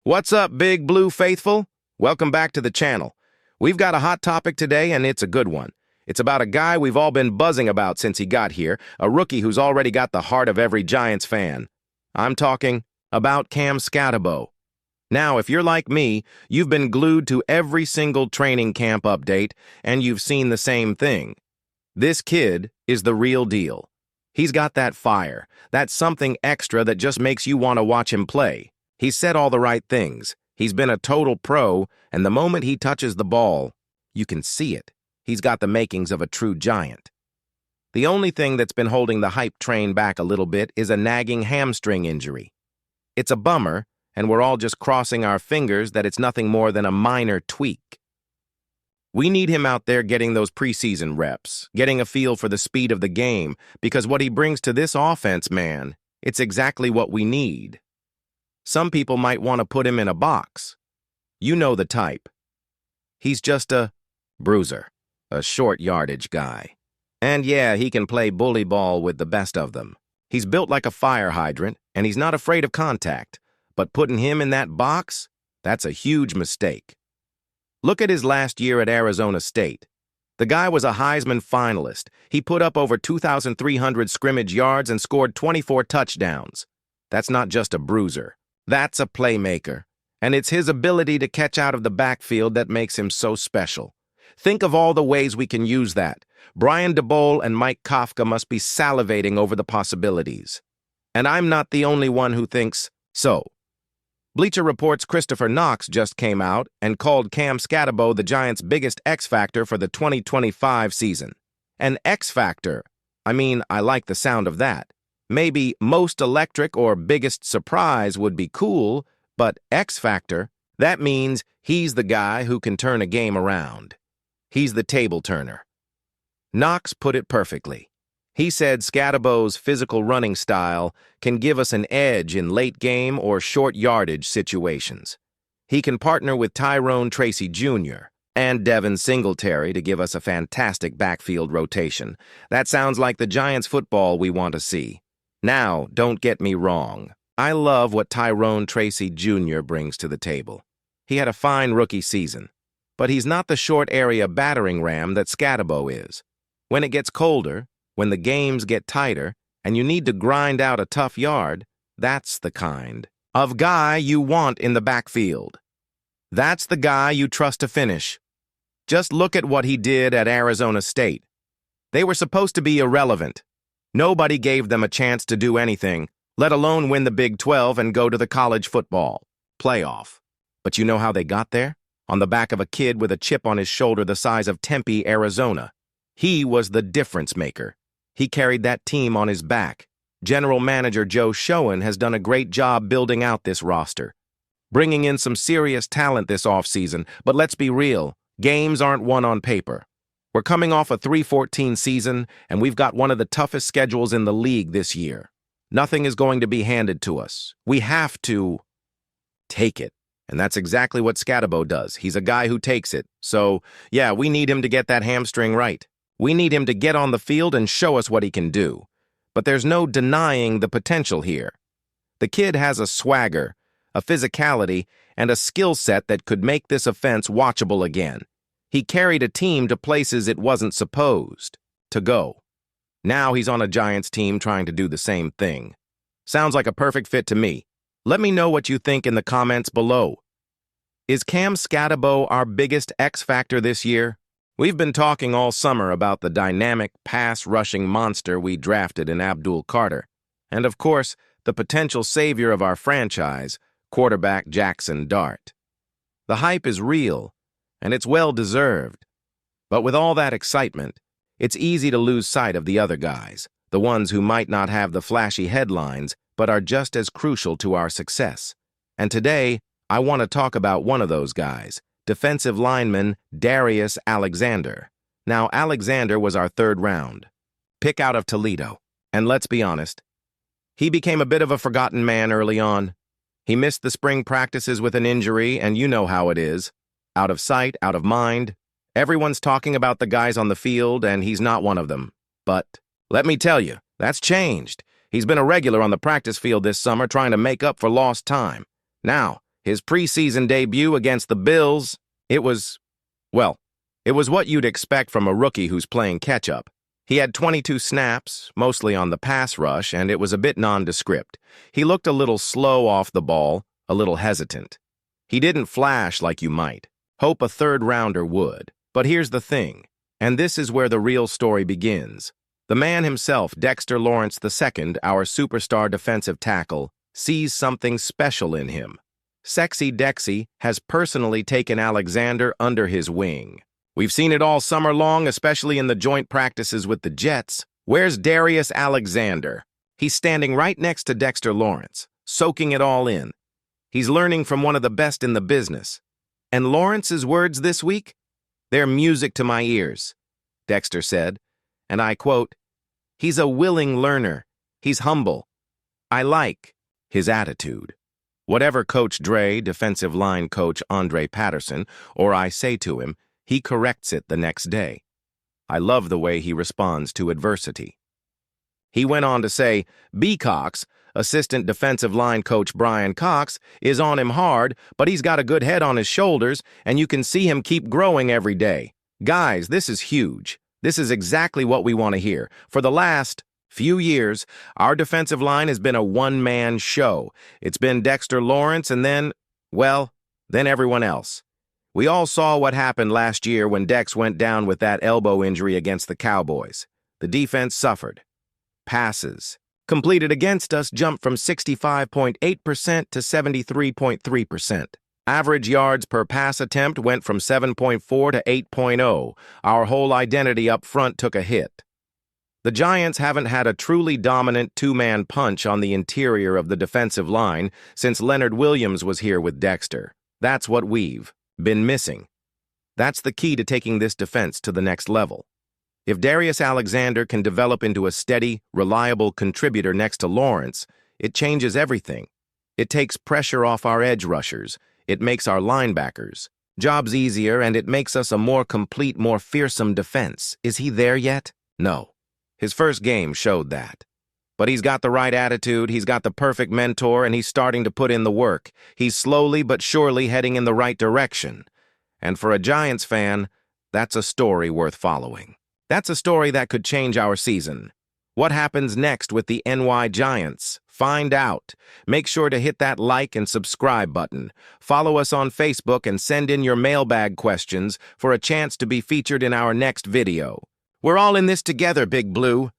What's up, Big Blue Faithful? Welcome back to the channel. We've got a hot topic today, and it's a good one. It's about a guy we've all been buzzing about since he got here, a rookie who's already got the heart of every Giants fan. I'm talking about Cam Skattebo. Now, if you're like me, you've been glued to every single training camp update, and you've seen the same thing. This kid is the real deal. He's got that fire, that something extra that just makes you want to watch him play. He's said all the right things. He's been a total pro, and the moment he touches the ball, you can see it. He's got the makings of a true giant. The only thing that's been holding the hype train back a little bit is a nagging hamstring injury. It's a bummer, and we're all just crossing our fingers that it's nothing more than a minor tweak. We need him out there getting those preseason reps, getting a feel for the speed of the game, because what he brings to this offense, man, it's exactly what we need. Some people might want to put him in a box. You know the type. He's just a bruiser, a short yardage guy. And yeah, he can play bully ball with the best of them. He's built like a fire hydrant, and he's not afraid of contact. But putting him in that box, that's a huge mistake. Look at his last year at Arizona State. The guy was a Heisman finalist. He put up over 2,300 scrimmage yards and scored 24 touchdowns. That's not just a bruiser. That's a playmaker, and it's his ability to catch out of the backfield that makes him so special. Think of all the ways we can use that. Brian DeBole and Mike Kafka must be salivating over the possibilities. And I'm not the only one who thinks so. Bleacher Report's Christopher Knox just came out and called Cam Skattebo the Giants' biggest X factor for the 2025 season. An X factor. I mean, I like the sound of that. Maybe most electric or biggest surprise would be cool, but X factor, that means he's the guy who can turn a game around. He's the table turner. Knox put it perfectly. He said Skattebo's physical running style can give us an edge in late game or short yardage situations. He can partner with Tyrone Tracy Jr. and Devin Singletary to give us a fantastic backfield rotation. That sounds like the Giants football we want to see. Now, don't get me wrong. I love what Tyrone Tracy Jr. brings to the table. He had a fine rookie season, but he's not the short area battering ram that Skattebo is. When it gets colder, when the games get tighter, and you need to grind out a tough yard, that's the kind of guy you want in the backfield. That's the guy you trust to finish. Just look at what he did at Arizona State. They were supposed to be irrelevant. Nobody gave them a chance to do anything, let alone win the Big 12 and go to the college football playoff. But you know how they got there? On the back of a kid with a chip on his shoulder the size of Tempe, Arizona. He was the difference maker. He carried that team on his back. General Manager Joe Schoen has done a great job building out this roster, bringing in some serious talent this offseason, but let's be real, games aren't won on paper. We're coming off a 3-14 season, and we've got one of the toughest schedules in the league this year. Nothing is going to be handed to us. We have to take it. And that's exactly what Skattebo does. He's a guy who takes it. So, yeah, we need him to get that hamstring right. We need him to get on the field and show us what he can do. But there's no denying the potential here. The kid has a swagger, a physicality, and a skill set that could make this offense watchable again. He carried a team to places it wasn't supposed to go. Now he's on a Giants team trying to do the same thing. Sounds like a perfect fit to me. Let me know what you think in the comments below. Is Cam Skattebo our biggest X factor this year? We've been talking all summer about the dynamic pass-rushing monster we drafted in Abdul Carter, and of course, the potential savior of our franchise, quarterback Jackson Dart. The hype is real, and it's well-deserved. But with all that excitement, it's easy to lose sight of the other guys, the ones who might not have the flashy headlines, but are just as crucial to our success. And today, I want to talk about one of those guys, defensive lineman Darius Alexander. Now, Alexander was our third round pick out of Toledo. And let's be honest, he became a bit of a forgotten man early on. He missed the spring practices with an injury, and you know how it is. Out of sight, out of mind. Everyone's talking about the guys on the field, and he's not one of them. But let me tell you, that's changed. He's been a regular on the practice field this summer trying to make up for lost time. Now, His preseason debut against the Bills, well, it was what you'd expect from a rookie who's playing catch-up. He had 22 snaps, mostly on the pass rush, and it was a bit nondescript. He looked a little slow off the ball, a little hesitant. He didn't flash like you might. Hope a third-rounder would. But here's the thing, and this is where the real story begins. The man himself, Dexter Lawrence II, our superstar defensive tackle, sees something special in him. Sexy Dexy has personally taken Alexander under his wing. We've seen it all summer long, especially in the joint practices with the Jets. Where's Darius Alexander? He's standing right next to Dexter Lawrence, soaking it all in. He's learning from one of the best in the business. And Lawrence's words this week? They're music to my ears, Dexter said, and I quote, "He's a willing learner. He's humble. I like his attitude." Whatever Coach Dre, defensive line coach Andre Patterson, or I say to him, he corrects it the next day. I love the way he responds to adversity. He went on to say, B. Cox, assistant defensive line coach Brian Cox, is on him hard, but he's got a good head on his shoulders, and you can see him keep growing every day. Guys, this is huge. This is exactly what we want to hear. For the last few years, our defensive line has been a one-man show. It's been Dexter Lawrence and then everyone else. We all saw what happened last year when Dex went down with that elbow injury against the Cowboys. The defense suffered. Passes completed against us jumped from 65.8% to 73.3%. Average yards per pass attempt went from 7.4 to 8.0. Our whole identity up front took a hit. The Giants haven't had a truly dominant two-man punch on the interior of the defensive line since Leonard Williams was here with Dexter. That's what we've been missing. That's the key to taking this defense to the next level. If Darius Alexander can develop into a steady, reliable contributor next to Lawrence, it changes everything. It takes pressure off our edge rushers. It makes our linebackers' jobs easier, and it makes us a more complete, more fearsome defense. Is he there yet? No. His first game showed that. But he's got the right attitude, he's got the perfect mentor, and he's starting to put in the work. He's slowly but surely heading in the right direction. And for a Giants fan, that's a story worth following. That's a story that could change our season. What happens next with the NY Giants? Find out. Make sure to hit that like and subscribe button. Follow us on Facebook and send in your mailbag questions for a chance to be featured in our next video. We're all in this together, Big Blue.